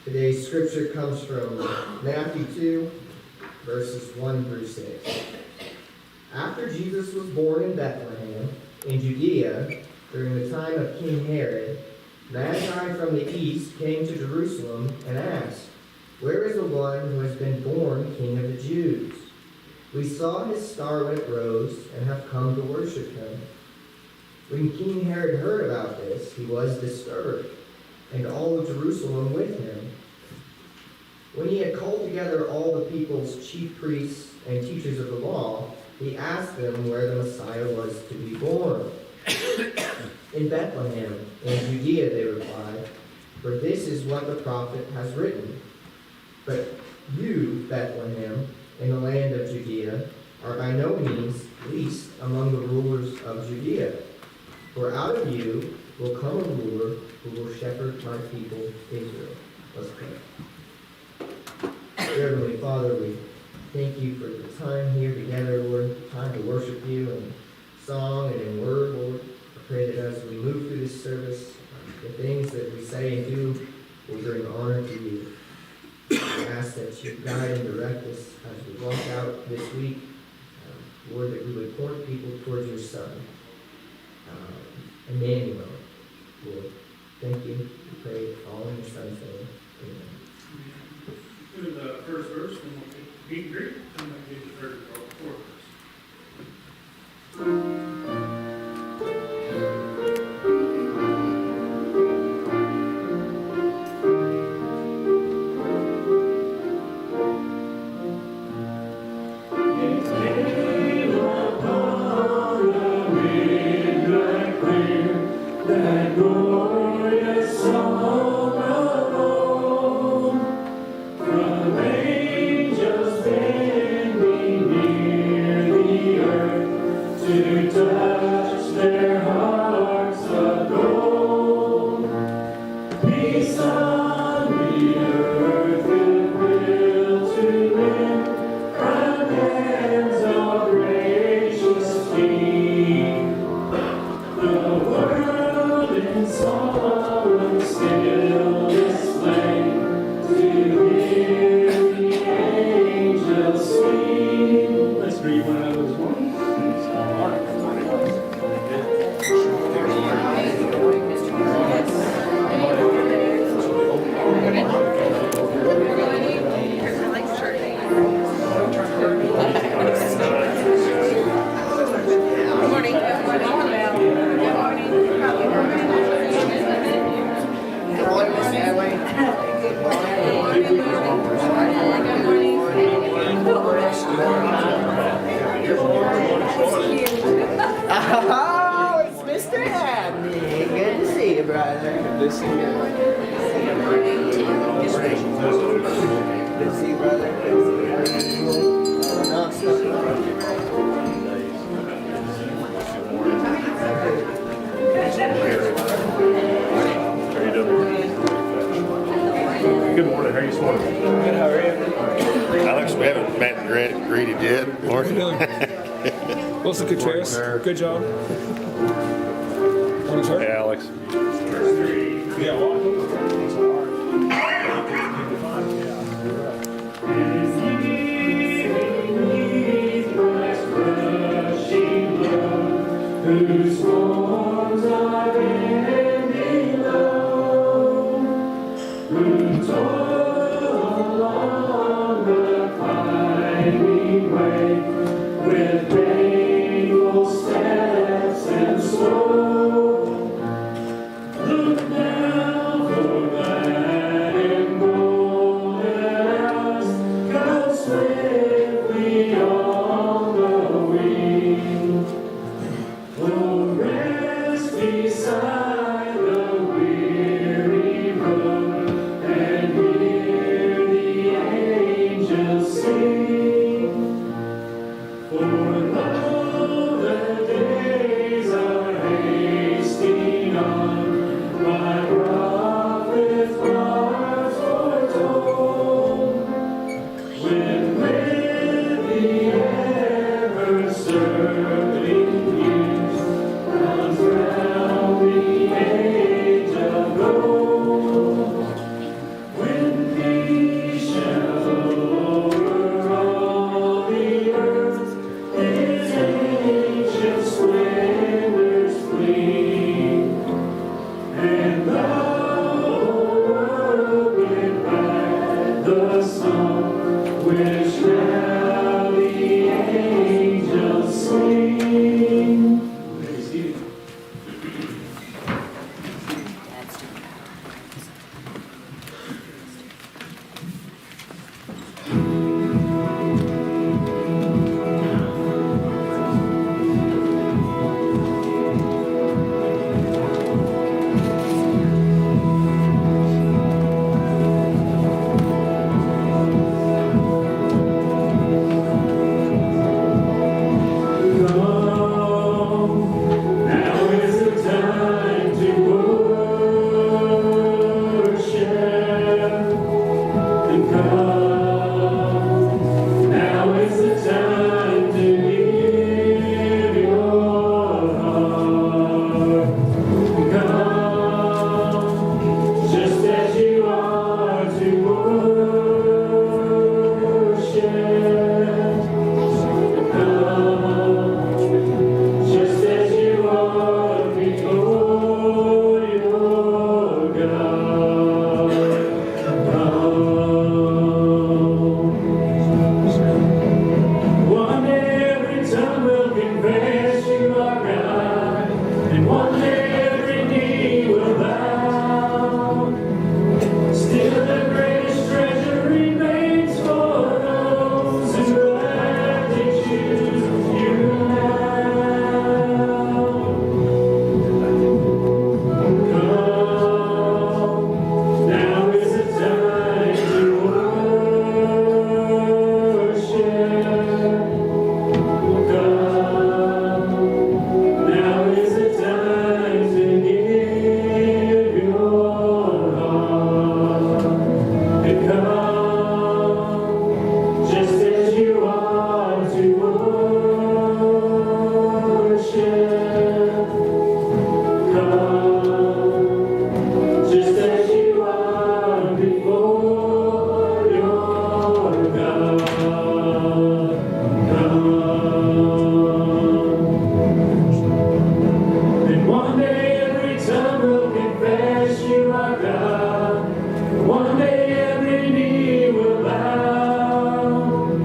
Today's scripture comes from Matthew 2, verses 1 through 6. After Jesus was born in Bethlehem, in Judea, during the time of King Herod, Magi from the east came to Jerusalem and asked, "Where is the one who has been born King of the Jews? We saw his star when it rose and have come to worship him." When King Herod heard about this, he was disturbed, and all of Jerusalem with him. When he had called together all the people's chief priests and teachers of the law, he asked them where the Messiah was to be born. "In Bethlehem, in Judea," they replied, "for this is what the prophet has written. But you, Bethlehem, in the land of Judea, are by no means least among the rulers of Judea. For out of you will come a ruler who will shepherd my people Israel." Let's pray. Dear Heavenly Father, we thank you for the time here together, Lord, time to worship you in song and in word, Lord. I pray that as we move through this service, the things that we say and do will bring honor to you. I ask that you guide and direct us as we walk out this week. Lord, that we would point people towards your Son, Emmanuel. Lord, thank you. We pray all in your Son's name. Amen. Do the first verse, and we'll take the beat Greek, and then get the third or fourth verse. That glorious song of Oh, it's Mr. Abney. Good to see you, brother. Good to see you. Good to see you, brother. Good to see you. Good morning. How are you this morning? Good, how are you? Alex, we haven't met and greeted yet. Morning. Wilson Contreras. Good job. Morning, sir. Hey, Alex. Yeah, whose forms are bending low, who toil along the climbing way with painful steps and slow. Look now for glad and golden hours go swiftly on the wing. Oh, rest beside the weary road and hear the angels sing. For lo, the days are hasting on, my prophet prophets foretold. When with the ever-circling years comes round the age of gold, when peace shall over all the earth His ancient splendors flee, and thou, O world, give back the song which now the angels sing. Now is the time to worship and come. Now is the time to give your heart. Come, just as you are to worship. Come, just as you are before your God. One day every tongue will confess you are God, and one day every knee will bow. Still the greatest treasure remains for those who gladly choose you now. Come, now is the time to worship. Come, now is the time to give your heart. And come, just as you are to worship. Come, just as you are before your God. Come. And one day every tongue will confess you are God. One day every knee will bow.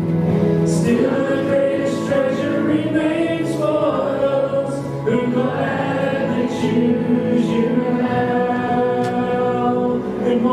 Still the greatest treasure remains for those who gladly choose you now. And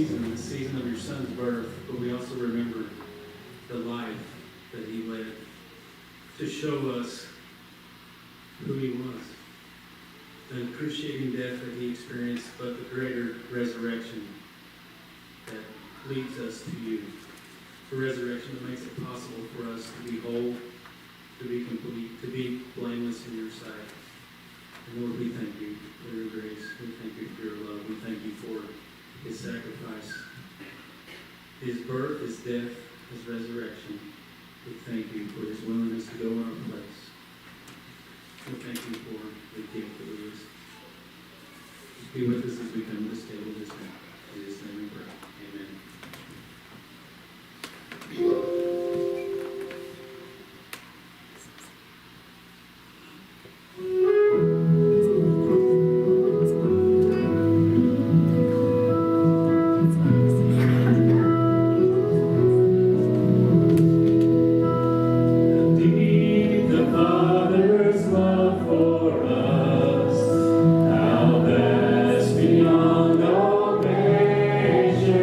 season, the season of your son's birth, but we also remember the life that he led to show us who he was, the excruciating death that he experienced, but the greater resurrection that leads us to you. The resurrection that makes it possible for us to be whole, to be complete, to be blameless in your sight. And Lord, we thank you for your grace. We thank you for your love. We thank you for his sacrifice, his birth, his death, his resurrection. We thank you for his willingness to go in our place. We thank you for the gift that he is. Just be with us as we come to this table this day. In his name we pray. Amen. Deep the Father's love for us, how vast beyond all measure,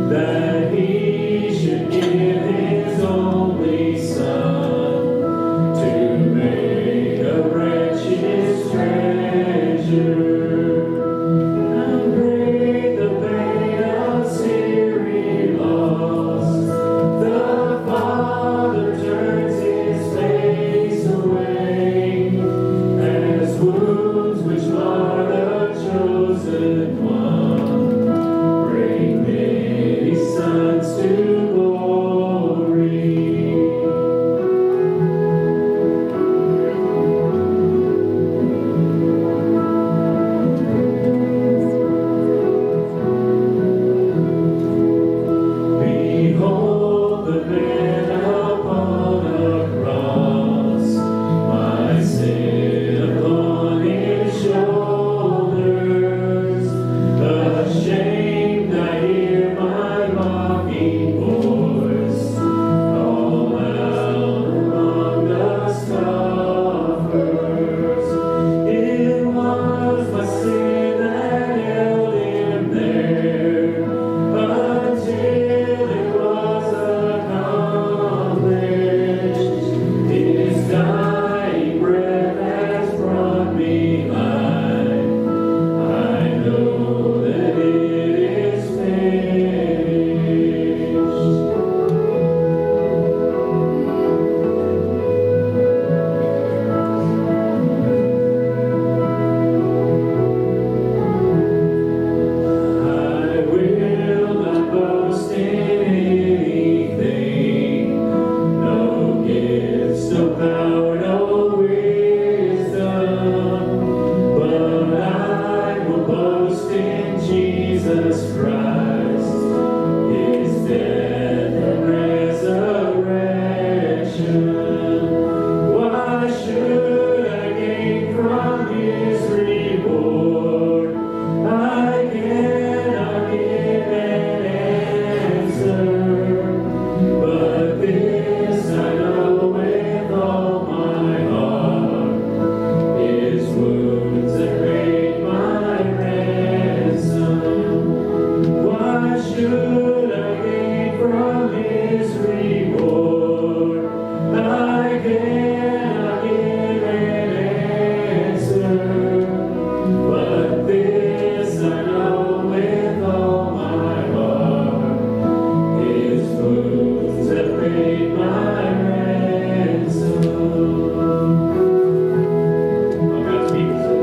that he should give his only Son to make a wretch his treasure. How great the pain of sin lost, the Father turns his face away, as wounds which mar the chosen one bring many sons to glory. Behold the man upon a cross, my sin upon his shoulders. Ashamed I hear my mocking voice call out among the scoffers. It was my sin that held him there until it was accomplished. His dying breath has brought me life. I know that it is finished. I will not boast in anything, no gifts, no power, no wisdom, but I will boast in Jesus Christ, his death and resurrection. Why should I gain from his reward? I cannot give an answer, but this I know with all my heart, his wounds have paid my ransom. Why should I gain from his reward? I cannot give an answer, but this I know with all my heart, his wounds have paid my ransom. All God's people say,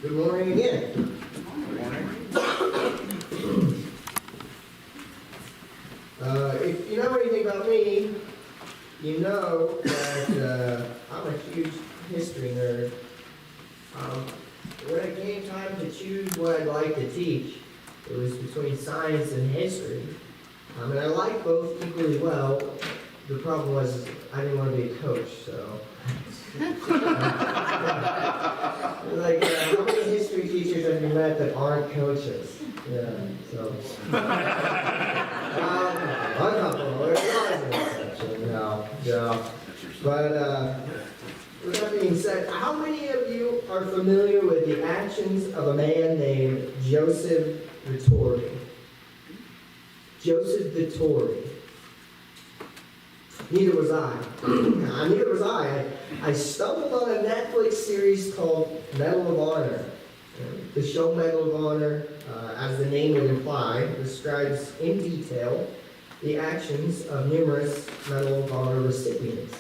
Good morning again. If you know anything about me, you know that I'm a huge history nerd. When it came time to choose what I'd like to teach, it was between science and history. And I like both equally well, the problem was I didn't want to be a coach, so. Like, how many history teachers have you met that aren't coaches? Yeah, so. A couple, there's an exception, no. But, with that being said, how many of you are familiar with the actions of a man named Joseph Vittori? Joseph Vittori. Neither was I. Neither was I. I stumbled on a Netflix series called Medal of Honor. The show Medal of Honor, as the name would imply, describes in detail the actions of numerous Medal of Honor recipients.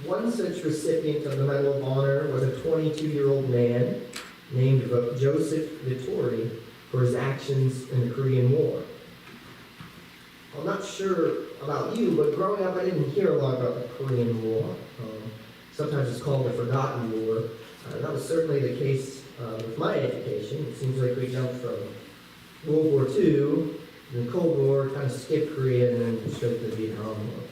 One such recipient of the Medal of Honor was a 22-year-old man named Joseph Vittori for his actions in the Korean War. I'm not sure about you, but growing up I didn't hear a lot about the Korean War. Sometimes it's called the Forgotten War. That was certainly the case with my education. It seems like we jumped from World War II, the Cold War, kind of skipped Korea, and then straight to the Vietnam War.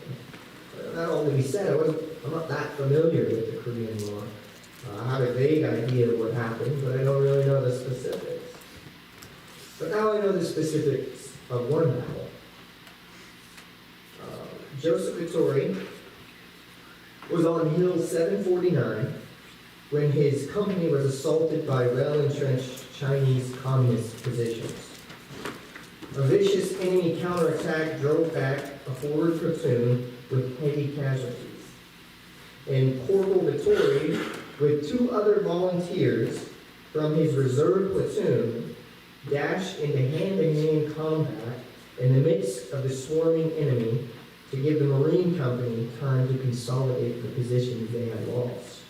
That all to be said, I'm not that familiar with the Korean War. I have a vague idea of what happened, but I don't really know the specifics. But now I know the specifics of one battle. Joseph Vittori was on Hill 749 when his company was assaulted by well-entrenched Chinese communist positions. A vicious enemy counterattack drove back a forward platoon with heavy casualties. And Corporal Vittori, with two other volunteers from his reserve platoon, dashed into hand-to-hand combat in the midst of the swarming enemy to give the Marine Company time to consolidate the positions they had lost.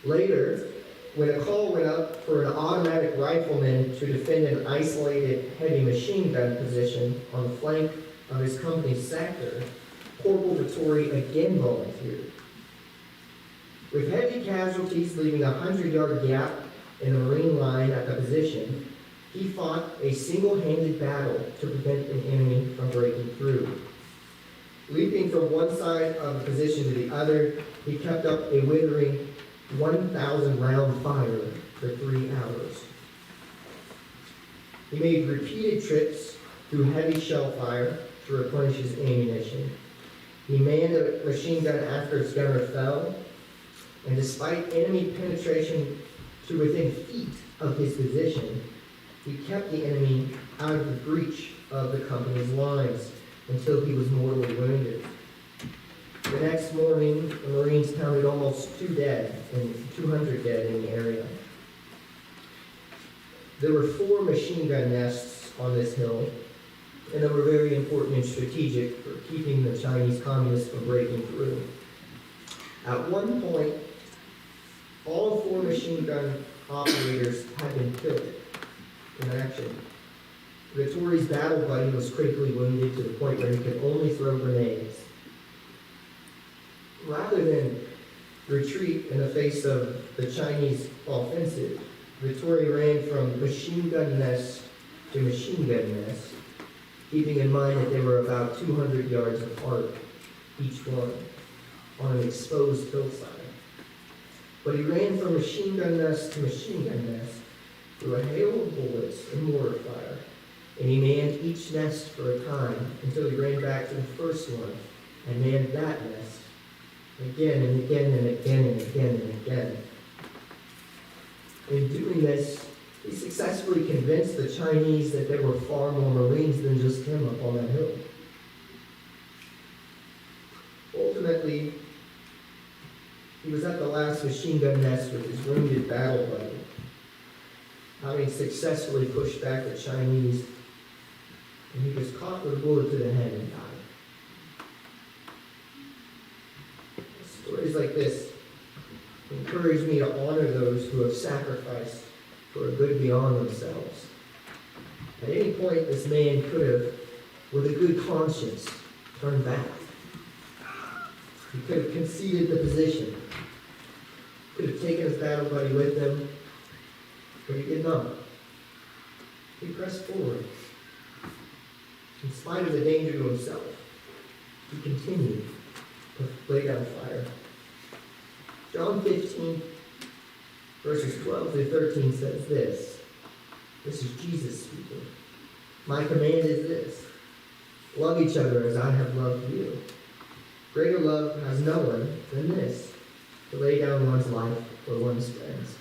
Later, when a call went up for an automatic rifleman to defend an isolated heavy machine gun position on the flank of his company's sector, Corporal Vittori again volunteered. With heavy casualties leaving a 100-yard gap in the Marine line at the position, he fought a single-handed battle to prevent an enemy from breaking through. Leaping from one side of the position to the other, he kept up a withering 1,000-round fire for 3 hours. He made repeated trips through heavy shell fire to replenish his ammunition. He manned a machine gun after its gunner fell, and despite enemy penetration to within feet of his position, he kept the enemy out of the breach of the company's lines until he was mortally wounded. The next morning, the Marines counted almost 200 dead in the area. There were 4 machine gun nests on this hill, and they were very important and strategic for keeping the Chinese communists from breaking through. At one point, all 4 machine gun operators had been killed in action. Vittori's battle buddy was critically wounded to the point where he could only throw grenades. Rather than retreat in the face of the Chinese offensive, Vittori ran from machine gun nest to machine gun nest, keeping in mind that they were about 200 yards apart, each one, on an exposed hillside. But he ran from machine gun nest to machine gun nest through a hail of bullets and mortar fire, and he manned each nest for a time until he ran back to the first one and manned that nest again and again and again and again and again. In doing this, he successfully convinced the Chinese that there were far more Marines than just him up on that hill. Ultimately, he was at the last machine gun nest with his wounded battle buddy, having successfully pushed back the Chinese, and he was caught with a bullet to the head and died. Stories like this encourage me to honor those who have sacrificed for a good beyond themselves. At any point, this man could have, with a good conscience, turned back. He could have conceded the position, could have taken his battle buddy with him, but he did not. He pressed forward. In spite of the danger to himself, he continued to lay down fire. John 15, verses 12 through 13 says this. This is Jesus speaking. My command is this: love each other as I have loved you. Greater love has no one than this, to lay down one's life for one's friends.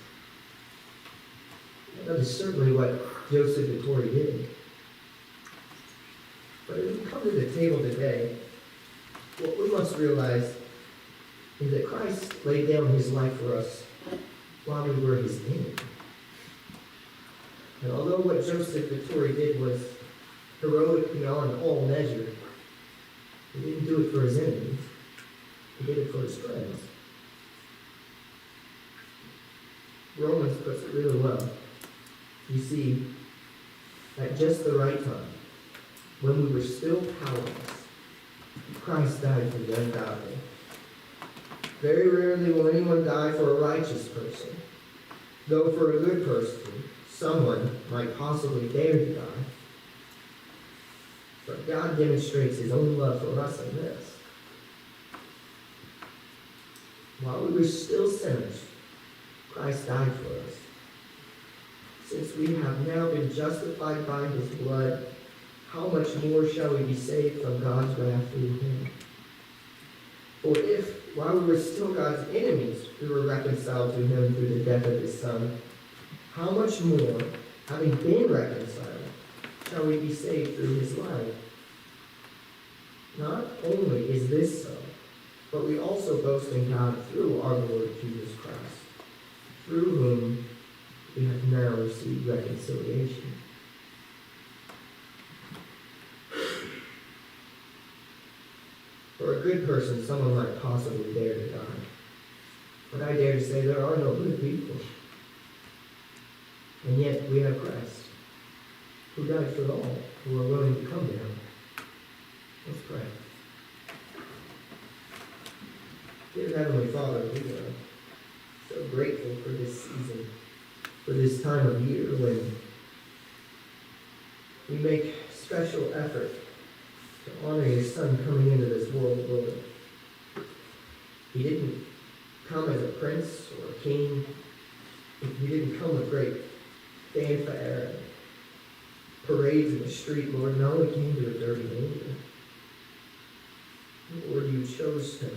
That is certainly what Joseph and Tori did. But as we come to the table today, what we must realize is that Christ laid down his life for us while we were his enemy. And although what Joseph and Tori did was heroic beyond all measure, he didn't do it for his enemies. He did it for his friends. Romans puts it really well. You see, at just the right time, when we were still powerless, Christ died for the ungodly. Very rarely will anyone die for a righteous person, though for a good person, someone might possibly dare to die. But God demonstrates his own love for us in this. While we were still sinners, Christ died for us. Since we have now been justified by his blood, how much more shall we be saved from God's wrath through him? For if, while we were still God's enemies, we were reconciled to him through the death of his Son, how much more, having been reconciled, shall we be saved through his life? Not only is this so, but we also boast in God through our Lord Jesus Christ, through whom we have now received reconciliation. For a good person, someone might possibly dare to die. But I dare to say there are no good people. And yet we have Christ, who died for all who are willing to come to him. Let's pray. Dear Heavenly Father, we are so grateful for this season, for this time of year when we make special effort to honor your Son coming into this world, Lord. He didn't come as a prince or a king. He didn't come with great fanfare and parades in the street, Lord. No, he came to a dirty manger. Lord, you chose to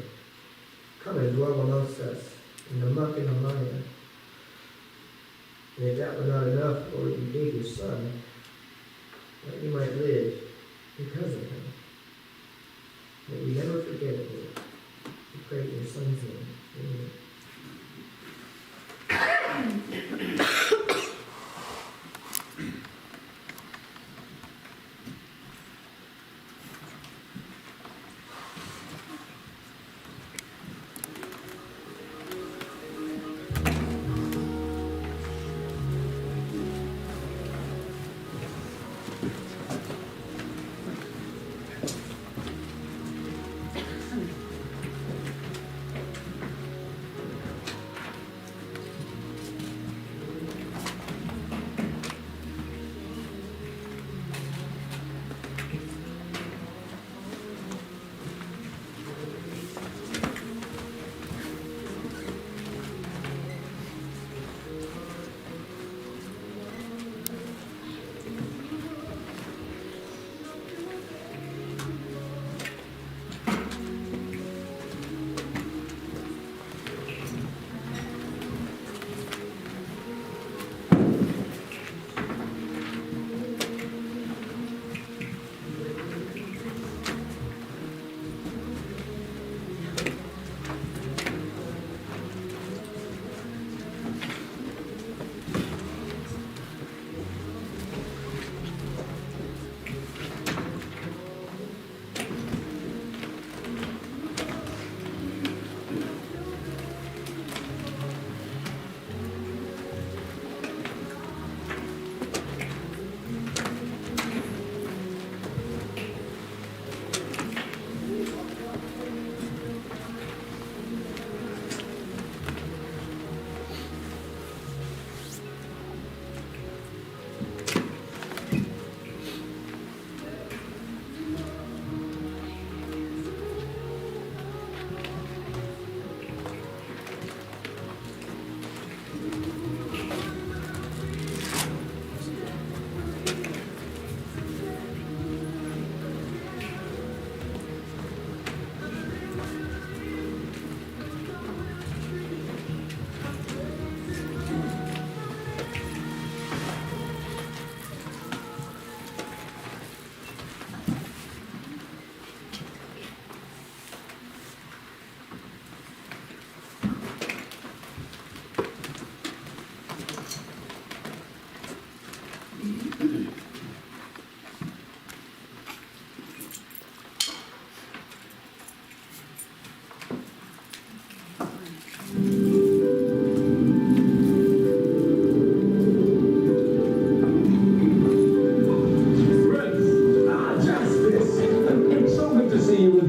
come and dwell amongst us in the muck and the mire. And if that were not enough, Lord, you gave your Son that we might live because of him. May we never forget it, Lord. We pray in your Son's name. Amen.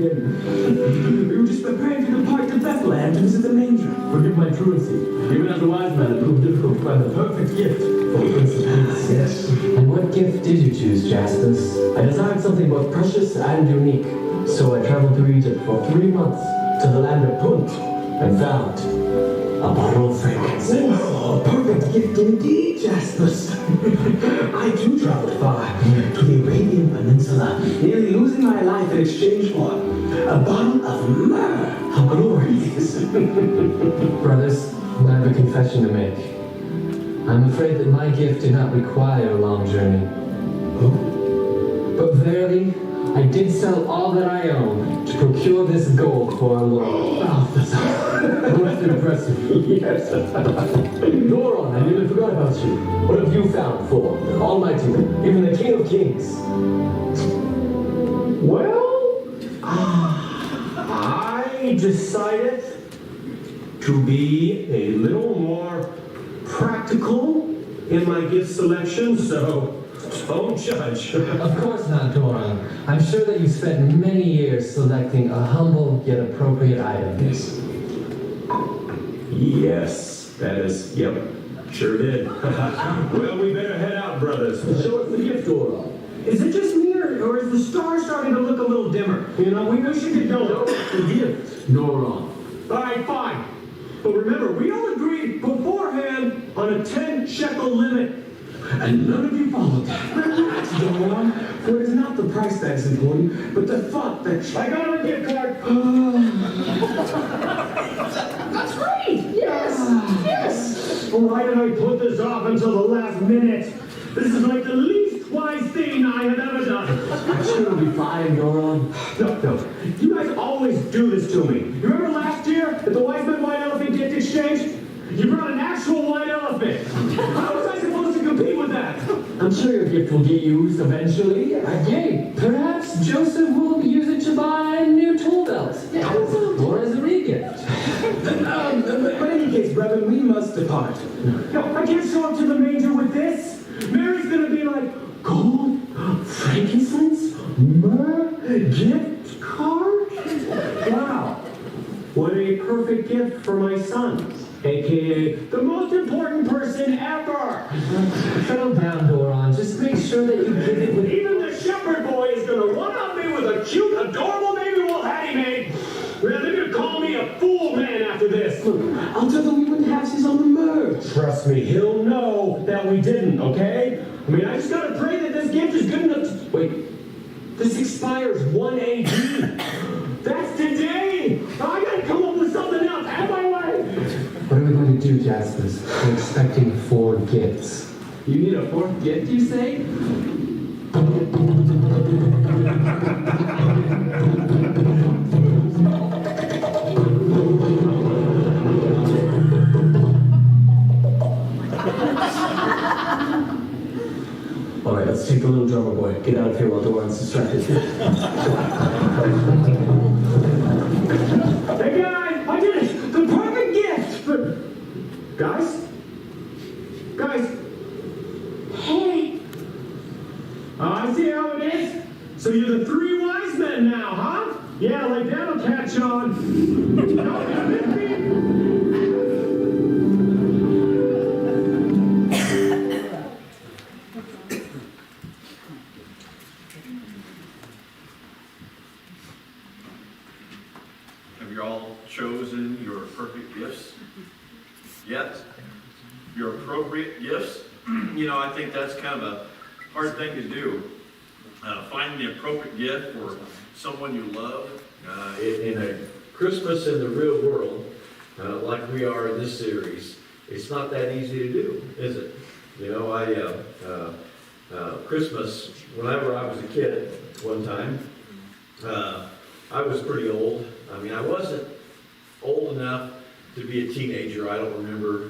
again. We were just preparing to depart to Bethlehem to visit the manger. Forgive my truancy. Even as a wise man, it proved difficult to find the perfect gift for the Prince of Peace. Yes. And what gift did you choose, Jaspis? I desired something both precious and unique. So I traveled through Egypt for 3 months to the land of Punt and found a bottle of frankincense. Oh, a perfect gift indeed, Jaspis. I too traveled far to the Arabian Peninsula, nearly losing my life in exchange for a bottle of myrrh. How glorious. Brothers, I have a confession to make. I'm afraid that my gift did not require a long journey. But verily, I did sell all that I own to procure this gold for our Lord. Oh, that's most impressive. Yes. Doron, I nearly forgot about you. What have you found for the Almighty, even the King of Kings? Well, I decided to be a little more practical in my gift selection, so don't judge. Of course not, Doron. I'm sure that you spent many years selecting a humble yet appropriate item. Yes, that is, yep, sure did. Well, we better head out, brothers. Show us the gift, Doron. Is it just me, or is the star starting to look a little dimmer? You know, we should get going. The gift, Doron. All right, fine. But remember, we all agreed beforehand on a 10 shekel limit. And none of you followed that. Relax, Doron. For it is not the price that is important, but the thought that... I got a gift card. That's great! Yes! Yes! Why did I put this off until the last minute? This is like the least wise thing I have ever done. I'm sure it'll be fine, Doron. No. You guys always do this to me. You remember last year at the Wise Men White Elephant gift exchange? You brought an actual white elephant. How was I supposed to compete with that? I'm sure your gift will get used eventually. Hey, perhaps Joseph will use it to buy a new tool belt. Or as a re-gift. But in any case, brethren, we must depart. No, I can't show up to the manger with this. Mary's gonna be like, Gold, frankincense, myrrh, gift card? wow, what a perfect gift for my son. AKA the most important person ever. Settle down, Doron. Just make sure that you give it with... Even the shepherd boy is gonna one-up me with a cute, adorable baby little hat he made. Well, they're gonna call me a fool man after this. Look, I'll tell them we wouldn't have his on the myrrh. Trust me, he'll know that we didn't, okay? I mean, I just gotta pray that this gift is good enough to... Wait, this expires 1 AD. That's today! I gotta come up with something else. Out of my way! What are we going to do, Jaspis? We're expecting 4 gifts. You need a 4th gift, you say? All right, let's take the little drummer boy. Get out of here while Doran's distracted. Hey guys, I did it! The perfect gift! But, guys? Hey! I see how it is. So you're the 3 wise men now, huh? Yeah, like that'll catch on. No, you missed me. Have you all chosen your perfect gifts yet? Your appropriate gifts? You know, I think that's kind of a hard thing to do. Find the appropriate gift for someone you love. In a Christmas in the real world, like we are in this series, it's not that easy to do, is it? You know, Christmas, whenever I was a kid, one time, I was pretty old. I mean, I wasn't old enough to be a teenager. I don't remember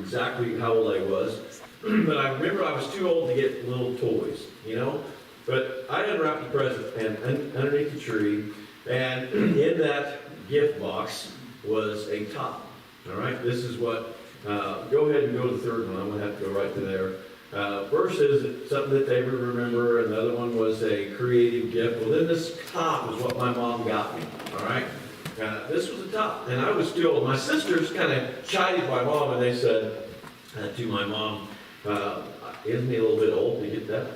exactly how old I was, but I remember I was too old to get little toys, you know? But I unwrapped the present and underneath the tree, and in that gift box was a top. All right, this is what, go ahead and go to the third one. I'm gonna have to go right to there. First is something that they would remember, another one was a creative gift. Well, then this top is what my mom got me, all right? This was a top, and I was too old. My sisters kind of chided my mom, and they said to my mom, isn't he a little bit old to get that?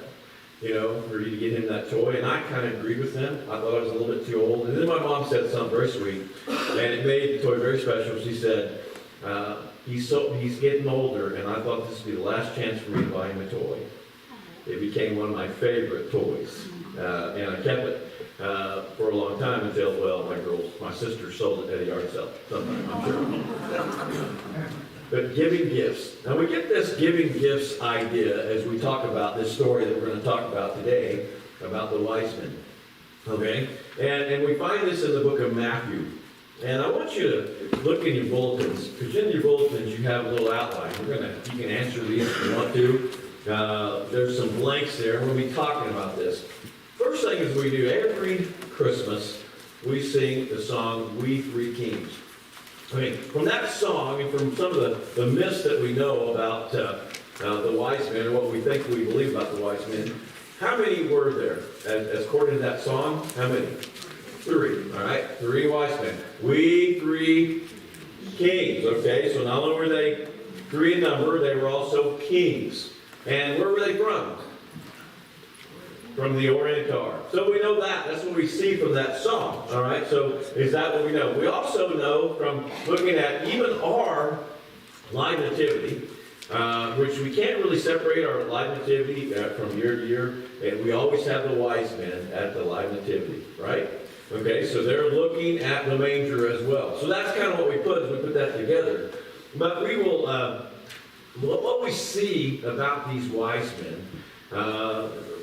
You know, for you to get him that toy, and I kind of agreed with them. I thought I was a little bit too old. And then my mom said something very sweet, and it made the toy very special. She said, he's getting older, and I thought this would be the last chance for me to buy him a toy. It became one of my favorite toys, and I kept it for a long time until, well, my sister sold it at a yard sale sometime, I'm sure. But giving gifts. Now we get this giving gifts idea as we talk about this story that we're going to talk about today, about the wise men. Okay? And we find this in the book of Matthew. And I want you to look in your bulletins, because in your bulletins you have a little outline. You can answer these if you want to. There's some blanks there. We'll be talking about this. First thing is we do every Christmas, we sing the song, We Three Kings. I mean, from that song and from some of the myths that we know about the wise men, or what we think we believe about the wise men, how many were there? As according to that song, how many? 3, all right? 3 wise men. We 3 kings, okay? So not only were they 3 in number, they were also kings. And where were they from? From the Orient. So we know that. That's what we see from that song. All right. So is that what we know? We also know from looking at even our live nativity, which we can't really separate our live nativity from year to year, and we always have the wise men at the live nativity, right? Okay. So they're looking at the manger as well. So that's kind of what we put as we put that together. But we will. What we see about these wise men,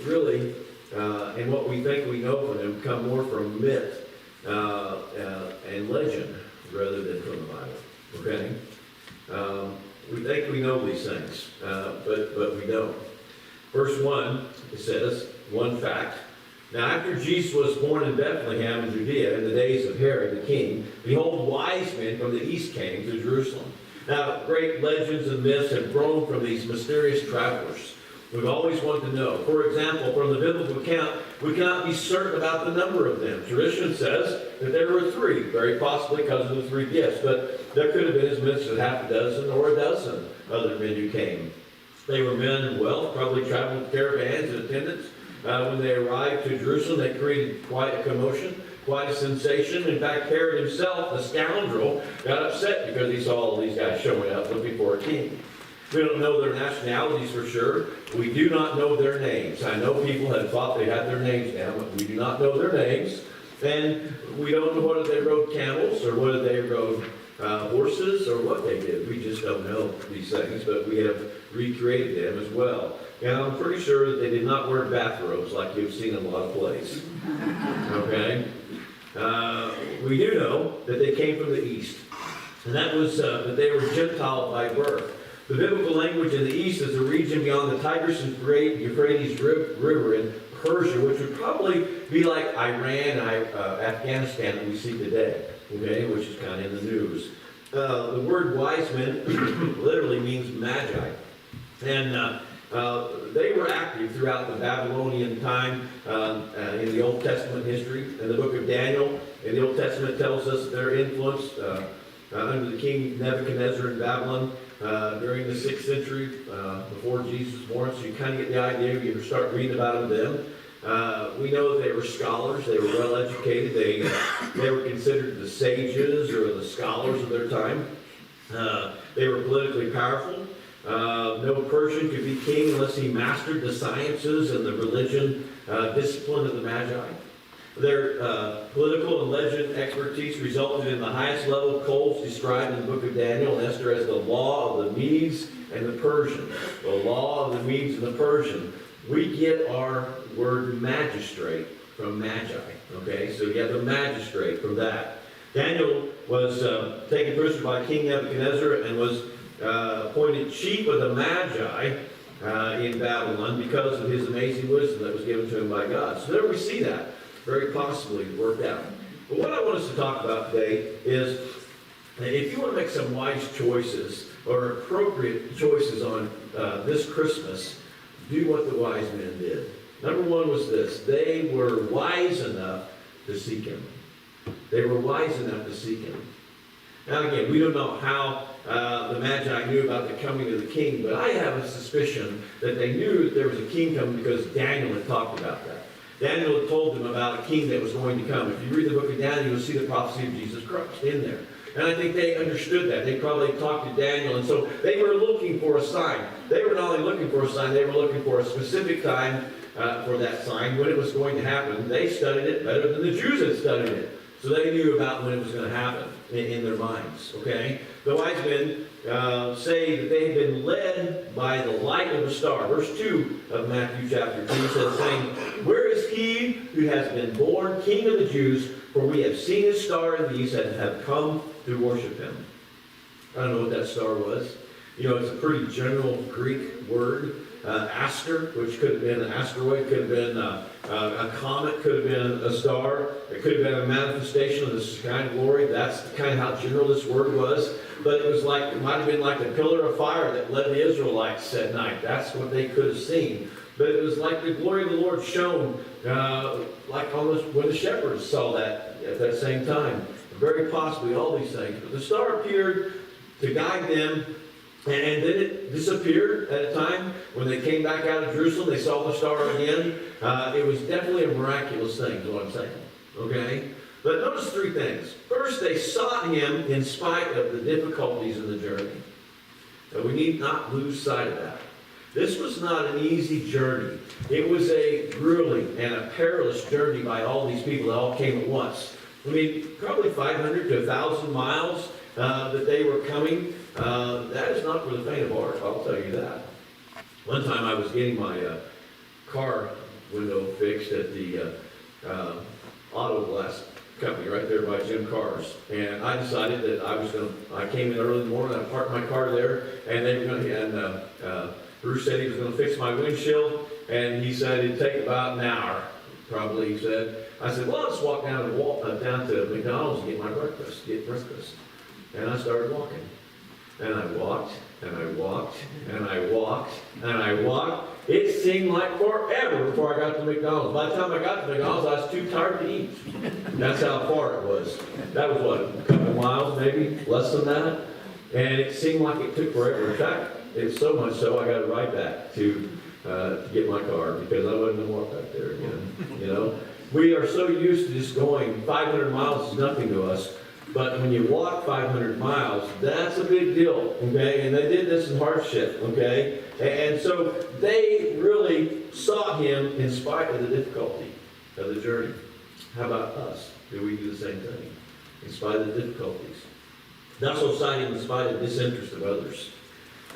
really. And what we think we know from them come more from myth and legend rather than from the Bible. Okay? We think we know these things, but we don't. Verse 1, it says, one fact. Now after Jesus was born in Bethlehem in Judea in the days of Herod the king, behold, wise men from the east came to Jerusalem. Now great legends and myths have grown from these mysterious travelers. We've always wanted to know. For example, from the biblical account, we cannot be certain about the number of them. Tradition says that there were 3, very possibly because of the 3 gifts, but there could have been as many as half a dozen or a dozen other men who came. They were men of wealth, probably traveled with caravans and attendants. When they arrived to Jerusalem, they created quite a commotion, quite a sensation. In fact, Herod himself, the scoundrel, got upset because he saw all these guys showing up looking for a king. We don't know their nationalities for sure. We do not know their names. I know people have thought they had their names down, but we do not know their names. And we don't know whether they rode camels or whether they rode horses or what they did. We just don't know these things, but we have recreated them as well. And I'm pretty sure that they did not wear bathrobes like you've seen in a lot of plays. Okay? We do know that they came from the east. And that was that they were Gentile by birth. The biblical language in the east is a region beyond the Tigris and Euphrates River in Persia, which would probably be like Iran, Afghanistan that we see today, okay, which is kind of in the news. The word wise men literally means magi. And they were active throughout the Babylonian time in the Old Testament history. In the book of Daniel, in the Old Testament, tells us their influence under the king Nebuchadnezzar in Babylon during the 6th century before Jesus was born. So you kind of get the idea. You start reading about them. We know that they were scholars. They were well educated. They were considered the sages or the scholars of their time. They were politically powerful. No Persian could be king unless he mastered the sciences and the religion discipline of the Magi. Their political and legend expertise resulted in the highest level of cults described in the book of Daniel and Esther as the law of the Medes and the Persians. The law of the Medes and the Persians. We get our word magistrate from magi. Okay, so you have the magistrate from that. Daniel was taken prisoner by King Nebuchadnezzar and was appointed chief of the Magi in Babylon because of his amazing wisdom that was given to him by God. So there we see that. Very possibly worked out. But what I want us to talk about today is if you want to make some wise choices or appropriate choices on this Christmas, do what the wise men did. Number one was this: they were wise enough to seek him. They were wise enough to seek him. Now again, we don't know how the Magi knew about the coming of the king, but I have a suspicion that they knew that there was a king coming because Daniel had talked about that. Daniel had told them about a king that was going to come. If you read the book of Daniel, you'll see the prophecy of Jesus Christ in there. And I think they understood that. They probably talked to Daniel, and so they were looking for a sign. They were not only looking for a sign, they were looking for a specific time for that sign, when it was going to happen. They studied it better than the Jews had studied it. So they knew about when it was going to happen in their minds, okay? The wise men say that they had been led by the light of the star. Verse 2 of Matthew chapter 2 says, saying, "Where is he who has been born King of the Jews? For we have seen his star in the east and have come to worship him." I don't know what that star was. You know, it's a pretty general Greek word. Aster, which could have been an asteroid, could have been a comet, could have been a star. It could have been a manifestation of the Shekinah glory. That's kind of how general this word was. But it was like, it might have been like the pillar of fire that led the Israelites at night. That's what they could have seen. But it was like the glory of the Lord shone, like almost when the shepherds saw that at that same time. Very possibly all these things. But the star appeared to guide them. And then it disappeared at a time. When they came back out of Jerusalem, they saw the star again. It was definitely a miraculous thing, is what I'm saying. Okay? But notice three things. First, they sought him in spite of the difficulties in the journey. So we need not lose sight of that. This was not an easy journey. It was a grueling and a perilous journey by all these people that all came at once. I mean, probably 500 to 1,000 miles that they were coming. That is not for the faint of heart, I'll tell you that. One time I was getting my car window fixed at the auto glass company right there by Jim Carr's. And I decided that I came in early in the morning, I parked my car there, and they were going to, Bruce said he was going to fix my windshield, and he said it'd take about an hour, probably, he said. I said, well, let's walk down to McDonald's and get breakfast. And I started walking. And I walked, and I walked, and I walked, and I walked. It seemed like forever before I got to McDonald's. By the time I got to McDonald's, I was too tired to eat. That's how far it was. That was what, a couple miles maybe, less than that? And it seemed like it took forever. In fact, it's so much so I got to ride back to get my car because I wasn't going to walk back there again. You know, we are so used to just going 500 miles is nothing to us. But when you walk 500 miles, that's a big deal, okay? And they did this in hardship, okay? And so they really sought him in spite of the difficulty of the journey. How about us? Do we do the same thing? In spite of the difficulties. They also sought him in spite of the disinterest of others.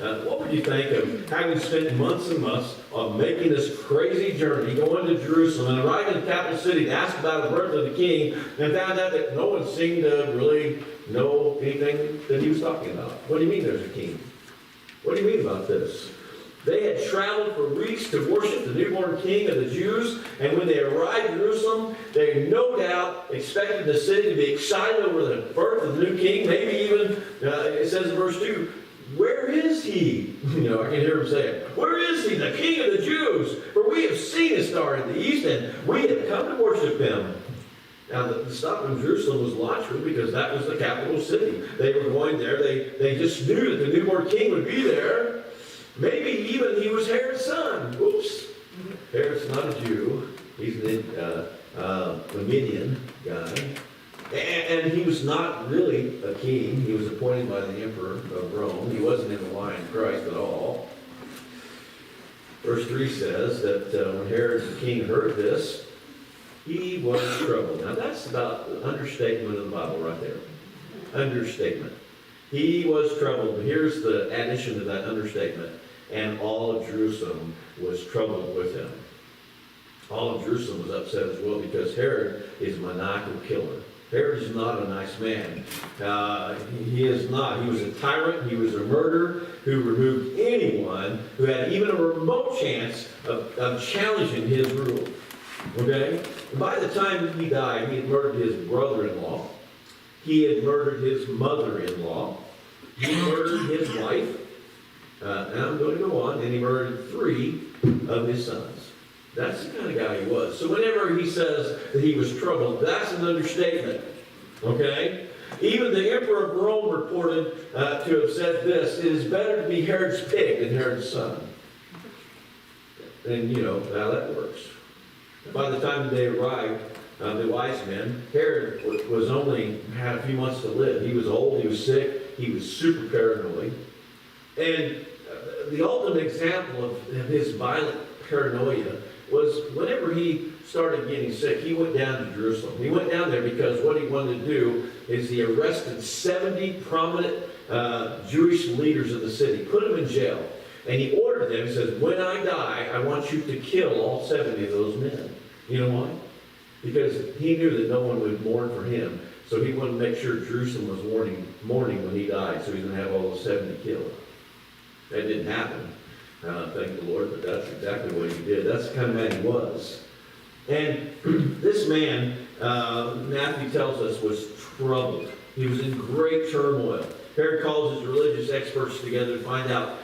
What would you think of having spent months and months on making this crazy journey, going to Jerusalem, and arriving in the capital city to ask about the birth of the king, and found out that no one seemed to really know anything that he was talking about? What do you mean there's a king? What do you mean about this? They had traveled for weeks to worship the newborn king of the Jews, and when they arrived in Jerusalem, they no doubt expected the city to be excited over the birth of the new king. Maybe even, it says in verse 2, where is he? You know, I can hear him saying, where is he, the king of the Jews? For we have seen his star in the east, and we have come to worship him. Now, the stop in Jerusalem was logical because that was the capital city. They were going there. They just knew that the newborn king would be there. Maybe even he was Herod's son. Oops. Herod's not a Jew. He's a Median guy. And he was not really a king. He was appointed by the emperor of Rome. He wasn't in the line of Christ at all. Verse 3 says that when Herod the king heard this, he was troubled. Now that's about the understatement of the Bible right there. Understatement. He was troubled. But here's the addition to that understatement. And all of Jerusalem was troubled with him. All of Jerusalem was upset as well because Herod is a maniacal killer. Herod is not a nice man. He is not. He was a tyrant. He was a murderer who removed anyone who had even a remote chance of challenging his rule. Okay? And by the time he died, he had murdered his brother-in-law. He had murdered his mother-in-law. He murdered his wife. And I'm going to go on. And he murdered 3 of his sons. That's the kind of guy he was. So whenever he says that he was troubled, that's an understatement. Okay? Even the emperor of Rome reported to have said this: it is better to be Herod's pig than Herod's son. And you know how that works. By the time they arrived, the wise men, Herod was only had a few months to live. He was old, he was sick, he was super paranoid. And the ultimate example of his violent paranoia was whenever he started getting sick, he went down to Jerusalem. He went down there because what he wanted to do is he arrested 70 prominent Jewish leaders of the city, put them in jail. And he ordered them, he says, when I die, I want you to kill all 70 of those men. You know why? Because he knew that no one would mourn for him. So he wanted to make sure Jerusalem was mourning when he died. So he's going to have all those 70 killed. That didn't happen, thank the Lord, but that's exactly what he did. That's the kind of man he was. And this man, Matthew tells us, was troubled. He was in great turmoil. Herod calls his religious experts together to find out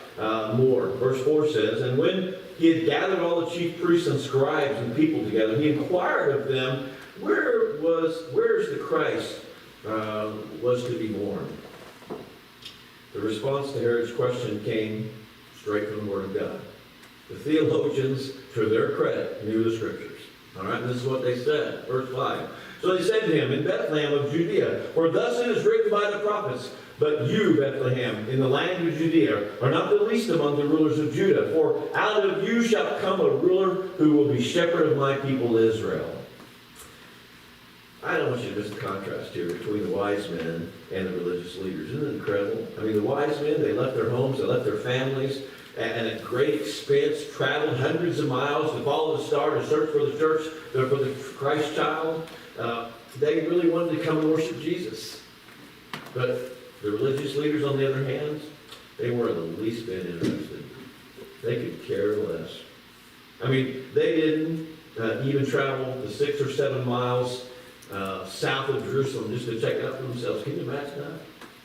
more. Verse 4 says, and when he had gathered all the chief priests and scribes and people together, he inquired of them, where's the Christ was to be born? The response to Herod's question came straight from the Word of God. The theologians, to their credit, knew the Scriptures. All right, this is what they said. Verse 5. So they said to him, in Bethlehem of Judea, for thus it is written by the prophets, but you, Bethlehem, in the land of Judea, are not the least among the rulers of Judah, for out of you shall come a ruler who will be shepherd of my people Israel. I don't want you to miss the contrast here between the wise men and the religious leaders. Isn't it incredible? I mean, the wise men, they left their homes, they left their families, and at great expense, traveled hundreds of miles to follow the star to search for the church, for the Christ child. They really wanted to come and worship Jesus. But the religious leaders, on the other hand, they weren't the least bit interested. They could care less. I mean, they didn't even travel the 6 or 7 miles south of Jerusalem just to check it out for themselves. Can you imagine that?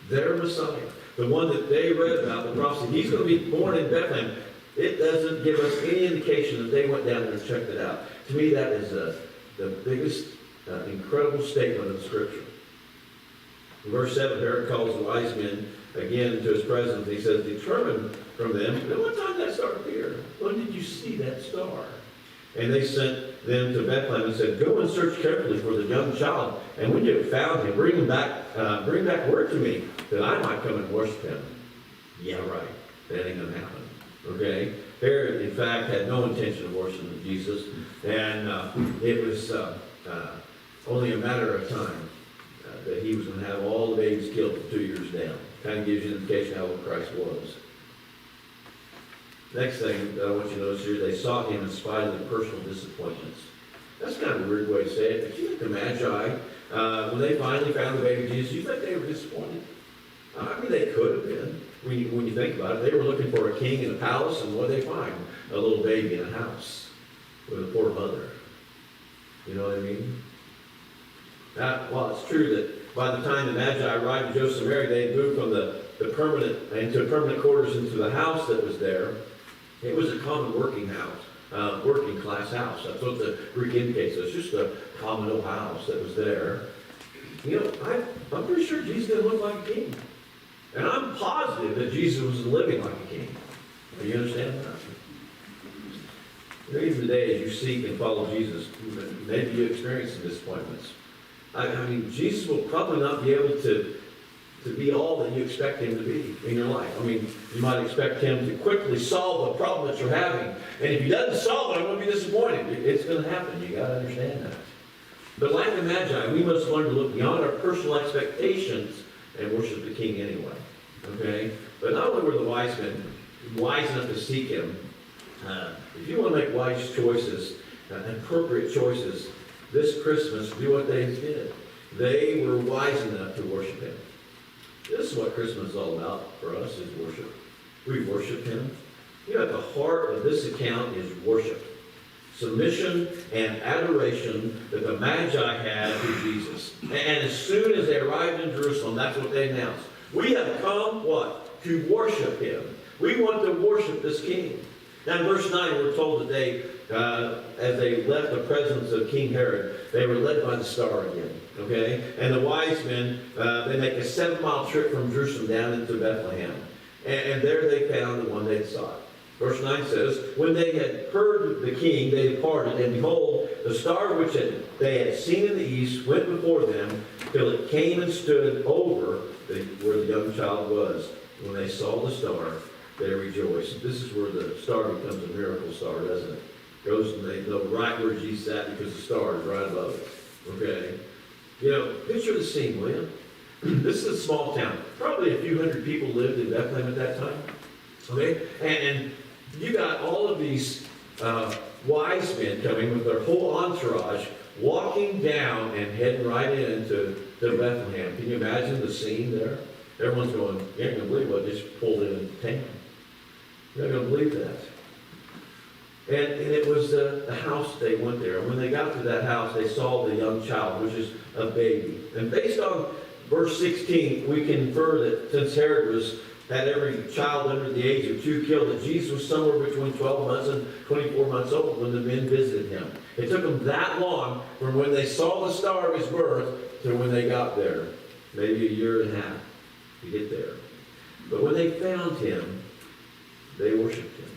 Their Messiah, the one that they read about, the prophecy, he's going to be born in Bethlehem. It doesn't give us any indication that they went down there and checked it out. To me, that is the biggest incredible statement of the Scripture. In verse 7, Herod calls the wise men again to his presence. He says, determine from them, at what time did that star appear? When did you see that star? And they sent them to Bethlehem and said, go and search carefully for the young child. And when you have found him, bring back word to me, that I might come and worship him. Yeah, right. That ain't going to happen. Okay? Herod, in fact, had no intention of worshiping Jesus. And it was only a matter of time that he was going to have all the babies killed for 2 years down. Kind of gives you an indication how old Christ was. Next thing that I want you to notice here, they sought him in spite of their personal disappointments. That's kind of a weird way to say it, but you think the Magi, when they finally found the baby Jesus, you think they were disappointed? I mean, they could have been. When you think about it, they were looking for a king in a palace, and what did they find? A little baby in a house with a poor mother. You know what I mean? Well, it's true that by the time the Magi arrived in Joseph and Mary, they had moved from the permanent quarters into the house that was there. It was a common working house, working class house. That's what the Greek indicates. It's just a common old house that was there. You know, I'm pretty sure Jesus didn't look like a king. And I'm positive that Jesus was living like a king. Do you understand that? Even today, as you seek and follow Jesus, maybe you experience some disappointments. I mean, Jesus will probably not be able to be all that you expect him to be in your life. I mean, you might expect him to quickly solve the problem that you're having. And if he doesn't solve it, I'm going to be disappointed. It's going to happen. You got to understand that. But like the Magi, we must learn to look beyond our personal expectations and worship the King anyway. Okay? But not only were the wise men wise enough to seek him, if you want to make wise choices, appropriate choices, this Christmas, do what they did. They were wise enough to worship him. This is what Christmas is all about for us, is worship. We worship him. You know, at the heart of this account is worship. Submission and adoration that the Magi had to Jesus. And as soon as they arrived in Jerusalem, that's what they announced. We have come, what? To worship him. We want to worship this King. Now in verse 9, we're told that they, as they left the presence of King Herod, they were led by the star again. Okay? And the wise men, they make a 7-mile trip from Jerusalem down into Bethlehem. And there they found the one they sought. Verse 9 says, when they had heard the king, they departed, and behold, the star which they had seen in the east went before them, till it came and stood over where the young child was. When they saw the star, they rejoiced. This is where the star becomes a miracle star, doesn't it? Goes and they know right where Jesus is at because the star is right above it. Okay? You know, picture the scene, will you? This is a small town. Probably a few hundred people lived in Bethlehem at that time. Okay? And you got all of these wise men coming with their whole entourage, walking down and heading right into Bethlehem. Can you imagine the scene there? Everyone's going, you ain't going to believe what just pulled in town. You're not going to believe that. And it was the house they went there. And when they got to that house, they saw the young child, which is a baby. And based on verse 16, we can infer that since Herod had every child under the age of 2 killed, that Jesus was somewhere between 12 months and 24 months old when the men visited him. It took them that long from when they saw the star of his birth to when they got there. Maybe a year and a half to get there. But when they found him, they worshiped him.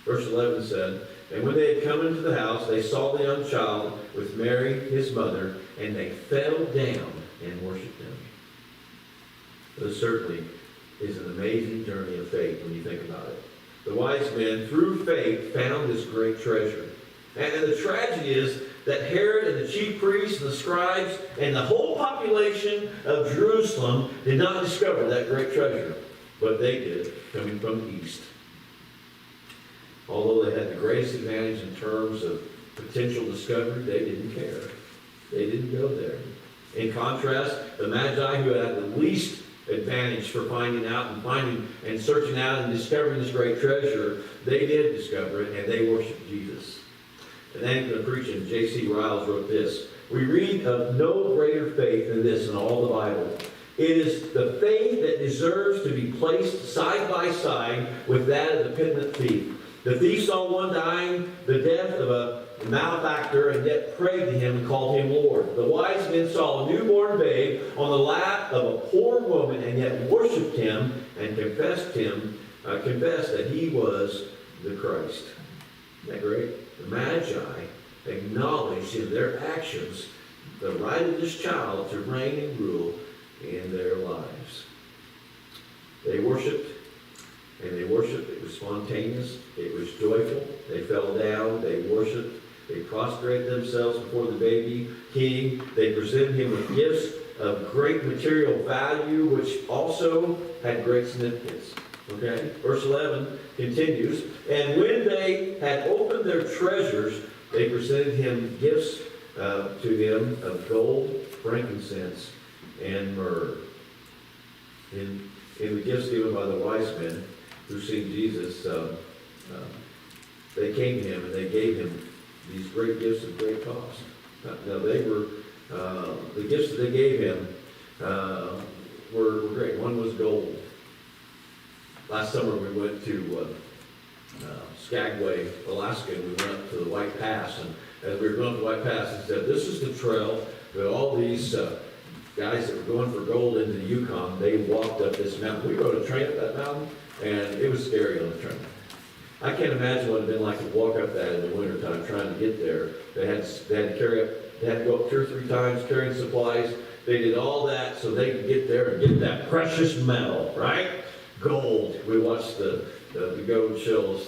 Verse 11 said, and when they had come into the house, they saw the young child with Mary, his mother, and they fell down and worshipped him. This certainly is an amazing journey of faith when you think about it. The wise men, through faith, found this great treasure. And the tragedy is that Herod and the chief priests and the scribes and the whole population of Jerusalem did not discover that great treasure. But they did, coming from the east. Although they had the greatest advantage in terms of potential discovery, they didn't care. They didn't go there. In contrast, the Magi, who had the least advantage for finding and searching out and discovering this great treasure, they did discover it, and they worshiped Jesus. An Anglican preacher, J.C. Riles, wrote this: we read of no greater faith than this in all the Bible. It is the faith that deserves to be placed side by side with that of the penitent thief. The thief saw one dying the death of a malefactor and yet prayed to him and called him Lord. The wise men saw a newborn babe on the lap of a poor woman and yet worshipped him and confessed that he was the Christ. Isn't that great? The Magi acknowledged in their actions the right of this child to reign and rule in their lives. They worshipped. And they worshiped. It was spontaneous. It was joyful. They fell down. They worshiped. They prostrated themselves before the baby king. They presented him with gifts of great material value, which also had great significance. Okay? Verse 11 continues. And when they had opened their treasures, they presented him gifts to him of gold, frankincense, and myrrh. In the gifts given by the wise men who seen Jesus, they came to him and they gave him these great gifts of great cost. Now they were, the gifts that they gave him were great. One was gold. Last summer we went to Skagway, Alaska, and we went up to the White Pass. And as we were going up the White Pass, he said, this is the trail that all these guys that were going for gold into the Yukon, they walked up this mountain. We rode a train up that mountain, and it was scary on the train. I can't imagine what it would have been like to walk up that in the wintertime trying to get there. They had to go up 2 or 3 times carrying supplies. They did all that so they could get there and get that precious metal, right? Gold. We watched the gold shows,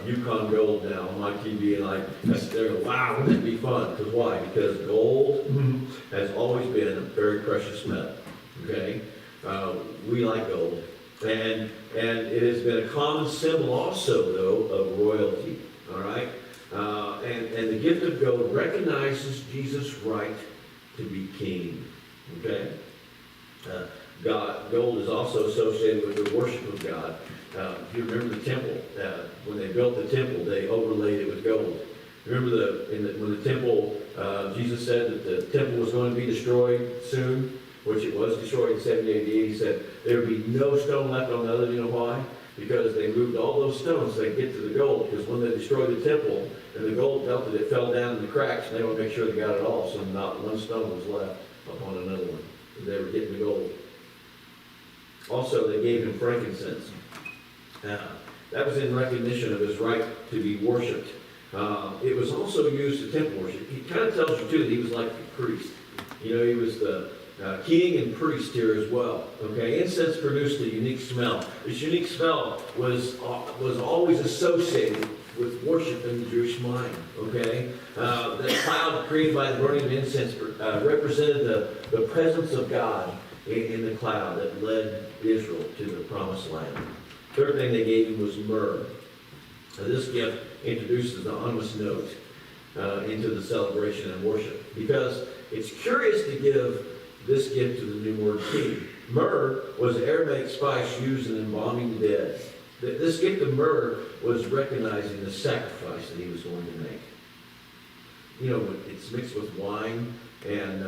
Yukon Gold now on my TV, and I sit there and go, wow, wouldn't it be fun? Because why? Because gold has always been a very precious metal. Okay? We like gold. And it has been a common symbol also, though, of royalty. All right? And the gift of gold recognizes Jesus' right to be king. Okay? Gold is also associated with the worship of God. If you remember the temple, when they built the temple, they overlaid it with gold. Remember when the temple, Jesus said that the temple was going to be destroyed soon? which it was destroyed in 70 AD. He said there would be no stone left on the other. You know why? Because they moved all those stones so they get to the gold. Because when they destroyed the temple and the gold melted, it fell down in the cracks, and they would make sure they got it all, so not one stone was left upon another one. And they were getting the gold. Also, they gave him frankincense. That was in recognition of his right to be worshipped. It was also used to temple worship. He kind of tells you too that he was like the priest. You know, he was the king and priest here as well. Okay, incense produced a unique smell. This unique smell was always associated with worship in the Jewish mind. Okay, the cloud created by the burning of incense represented the presence of God in the cloud that led Israel to the promised land. Third thing they gave him was myrrh. Now, this gift introduces the honest note into the celebration and worship, because it's curious to give this gift to the newborn king. Myrrh was an Aramaic spice used in embalming the dead. This gift of myrrh was recognizing the sacrifice that he was going to make. You know, it's mixed with wine, and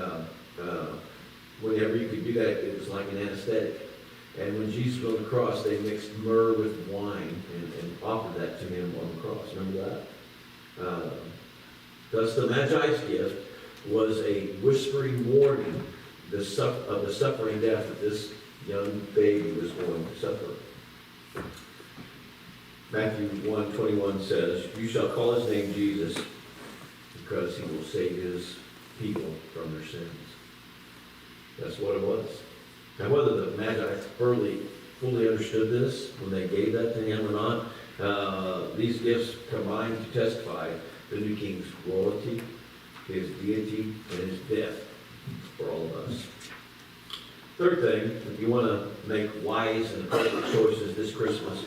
whenever you could do that, it was like an anesthetic. And when Jesus was on the cross, they mixed myrrh with wine and offered that to him on the cross. Remember that? Thus, the Magi's gift was a whispering warning of the suffering death that this young baby was going to suffer. Matthew 1:21 says, "You shall call his name Jesus, because he will save his people from their sins." That's what it was. Now, whether the Magi fully understood this when they gave that to him or not, these gifts combined to testify the new king's royalty, his deity, and his death for all of us. Third thing, if you want to make wise and appropriate choices this Christmas,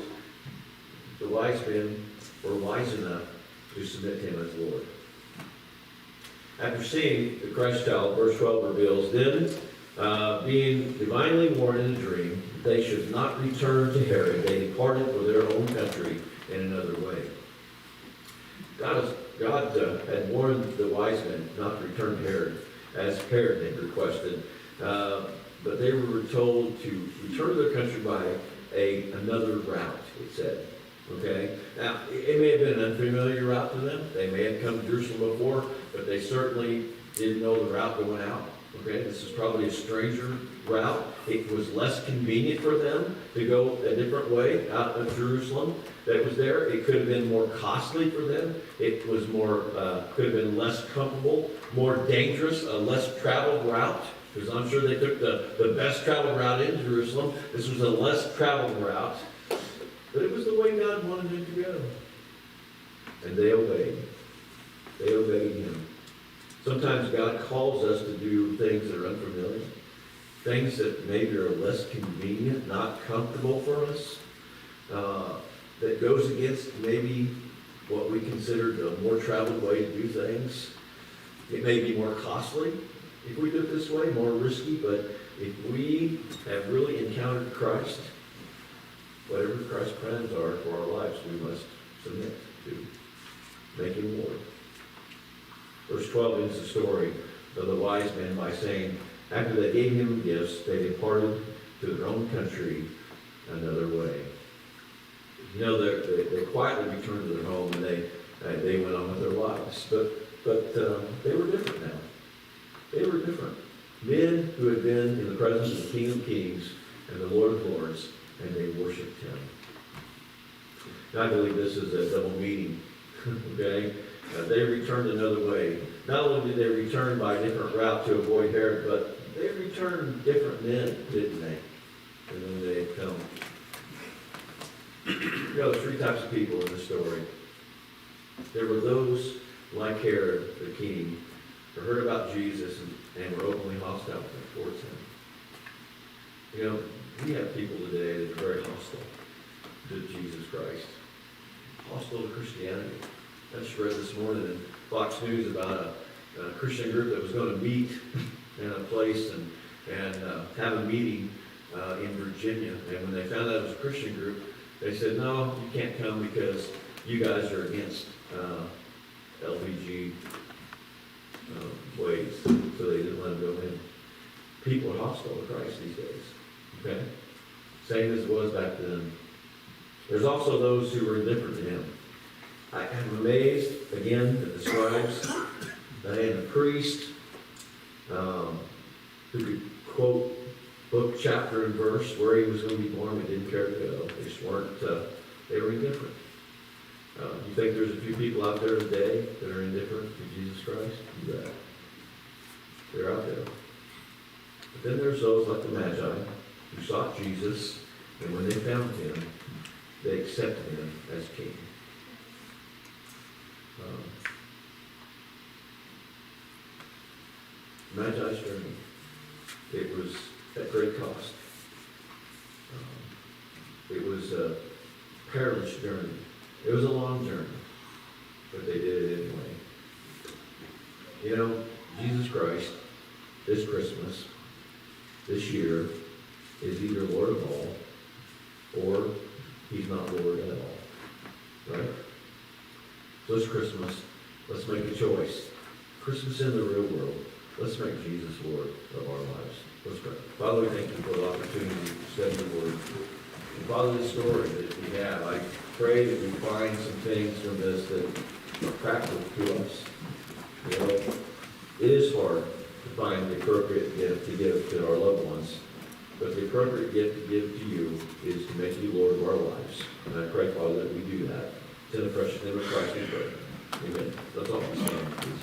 the wise men were wise enough to submit to him as Lord. After seeing the Christ child, verse 12 reveals, then, being divinely warned in a dream, they should not return to Herod. They departed for their own country in another way. God had warned the wise men not to return to Herod, as Herod had requested, but they were told to return to their country by another route, it said. Okay? Now, it may have been an unfamiliar route to them. They may have come to Jerusalem before, but they certainly didn't know the route going out. Okay? This is probably a stranger route. It was less convenient for them to go a different way out of Jerusalem that was there. It could have been more costly for them. It was could have been less comfortable, more dangerous, a less traveled route. Because I'm sure they took the best traveled route into Jerusalem. This was a less traveled route. But it was the way God wanted them to go. And they obeyed. They obeyed him. Sometimes God calls us to do things that are unfamiliar. Things that maybe are less convenient, not comfortable for us. That goes against maybe what we considered a more traveled way to do things. It may be more costly if we do it this way, more risky, but if we have really encountered Christ, whatever Christ's plans are for our lives, we must submit to. Make him Lord. Verse 12 ends the story of the wise men by saying, after they gave him gifts, they departed to their own country another way. You know, they quietly returned to their home, and they went on with their lives. But they were different now. They were different. Men who had been in the presence of the King of Kings and the Lord of Lords, and they worshipped him. Now, I believe this is a double meaning. Okay? They returned another way. Not only did they return by a different route to avoid Herod, but they returned different men, didn't they? And then they had come. You know, there's three types of people in this story. There were those like Herod, the king, who heard about Jesus and were openly hostile towards him. You know, we have people today that are very hostile to Jesus Christ. Hostile to Christianity. I just read this morning in Fox News about a Christian group that was going to meet in a place and have a meeting in Virginia. And when they found out it was a Christian group, they said, no, you can't come because you guys are against LPG ways. So they didn't let them go in. people are hostile to Christ these days. Okay? Same as it was back then. There's also those who are indifferent to him. I am amazed, again, at the scribes, and the priest, who could quote book, chapter, and verse where he was going to be born, but didn't care to go. They just weren't, they were indifferent. You think there's a few people out there today that are indifferent to Jesus Christ? You bet. They're out there. But then there's those like the Magi who sought Jesus, and when they found him, they accepted him as king. Magi's journey, it was at great cost. It was a perilous journey. It was a long journey, but they did it anyway. You know, Jesus Christ, this Christmas, this year, is either Lord of all, or he's not Lord at all. Right? So this Christmas, let's make a choice. Christmas in the real world, let's make Jesus Lord of our lives. Let's pray. Father, we thank you for the opportunity to study the Word. And Father, the story that we have, I pray that we find some things from this that are practical to us. You know, it is hard to find the appropriate gift to give to our loved ones, but the appropriate gift to give to you is to make you Lord of our lives. And I pray, Father, that we do that. It's in the precious name of Christ we pray. Amen. Let's all stand, please.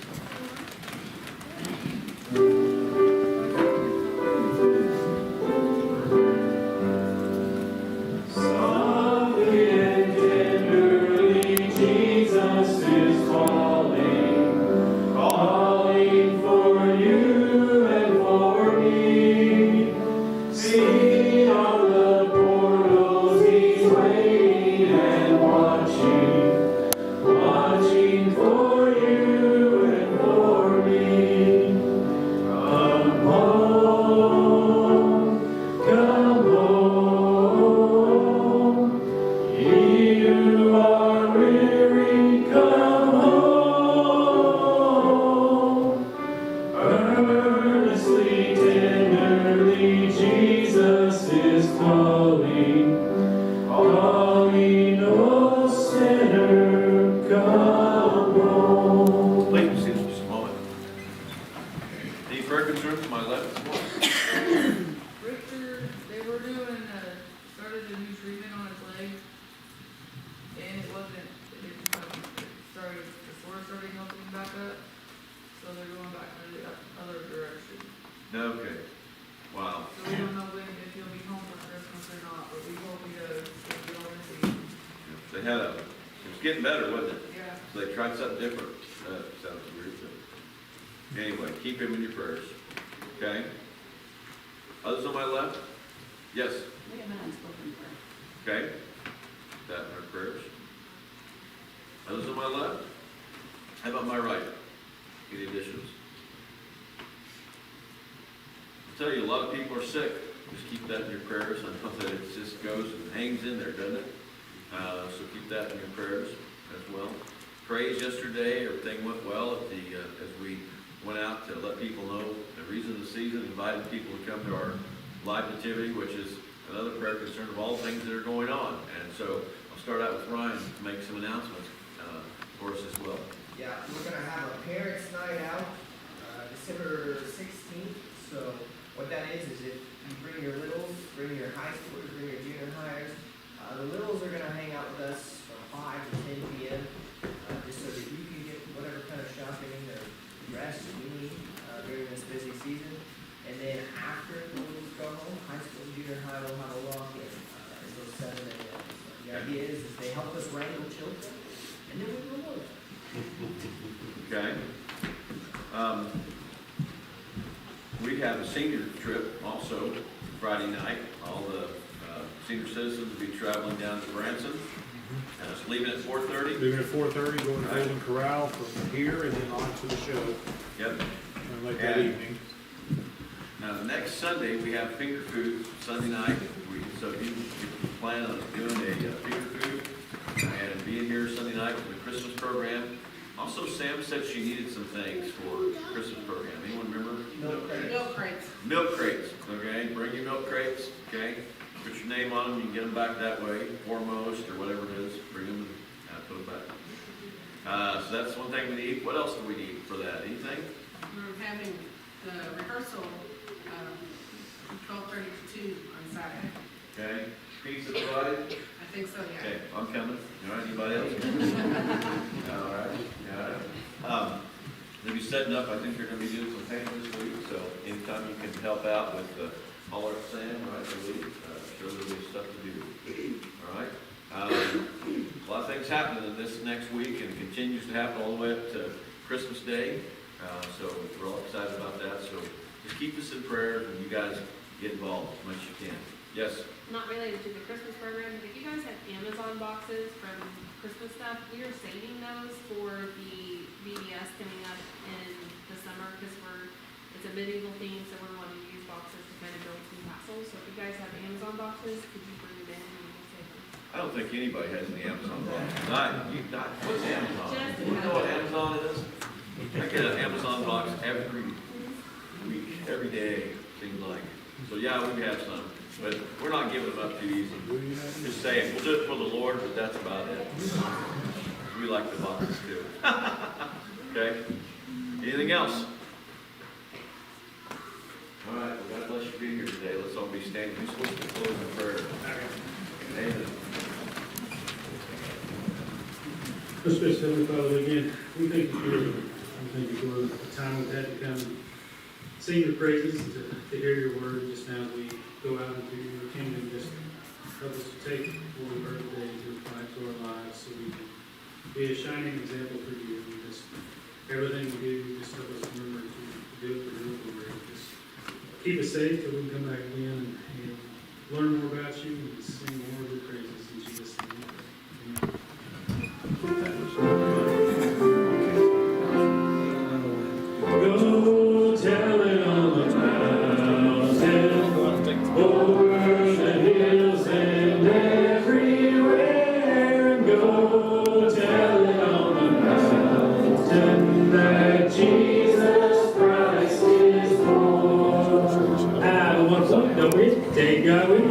Which is another prayer concern of all things that are going on. And so I'll start out with Ryan to make some announcements for us as well. Yeah, we're going to have a parents' night out December 16th. So what that is if you bring your littles, bring your high schoolers, bring your junior hires, the littles are going to hang out with us from 5 to 10 p.m. Just so that you can get whatever kind of shopping or rest you need during this busy season. And then after the littles go home, high school and junior high will have a walk-in until 7 a.m. So the idea is they help us wrangle children, and then we reward them. Okay. We have a senior trip also Friday night. All the senior citizens will be traveling down to Branson. It's leaving at 4:30. Leaving at 4:30, going to Golden Corral from here and then on to the show. Yep. And like that evening. Now, the next Sunday, we have finger food Sunday night. So if you plan on doing a finger food and being here Sunday night for the Christmas program, Also, Sam said she needed some things for Christmas program. Anyone remember? Milk crates. Milk crates, okay? Bring your milk crates, okay? Put your name on them, you can get them back that way, foremost, or whatever it is. Bring them and put them back. So that's one thing we need. What else do we need for that? Anything? We're having the rehearsal, 12:30 to 2 on Saturday. Okay? Pizza provided? I think so, yeah. Okay, I'm coming. All right, anybody else? All right, all right. They'll be setting up, I think they're gonna be doing some painting this week, so anytime you can help out with holler at Sam, right, I believe, sure there'll be stuff to do. All right? A lot of things happening in this next week and continues to happen all the way up to Christmas Day. So we're all excited about that, so just keep us in prayer and you guys get involved as much as you can. Yes? Not related to the Christmas program, but if you guys have Amazon boxes from Christmas stuff, we are saving those for the VBS coming up in the summer, because it's a medieval theme, so we're wanting to use boxes to kind of build some tassels. So if you guys have Amazon boxes, could you bring them in and we'll save them? I don't think anybody has any Amazon boxes. What's Amazon? Just You know what Amazon is? I get an Amazon box every week, every day, seems like. So yeah, we have some, but we're not giving them up too easy. Just saying, we'll do it for the Lord, but that's about it. We like the boxes too. Okay? Anything else? All right, well, God bless you for being here today. Let's all be standing. Who's supposed to close in prayer? Amen. Most gracious Heavenly Father, again, we thank you for your word. We thank you for the time we've had to come sing your praises, to hear your word just now as we go out into your kingdom. Just help us to take what we've heard today to apply it to our lives so we can be a shining example for you. And just everything we do, just help us remember to do it for your glory. Just keep us safe till we can come back again and learn more about you and sing more of your praises in Jesus' name. Amen. Go tell it on the mountain, over the hills and everywhere. And go tell it on the mountain that Jesus Christ is born. One point, don't we? Take God with you.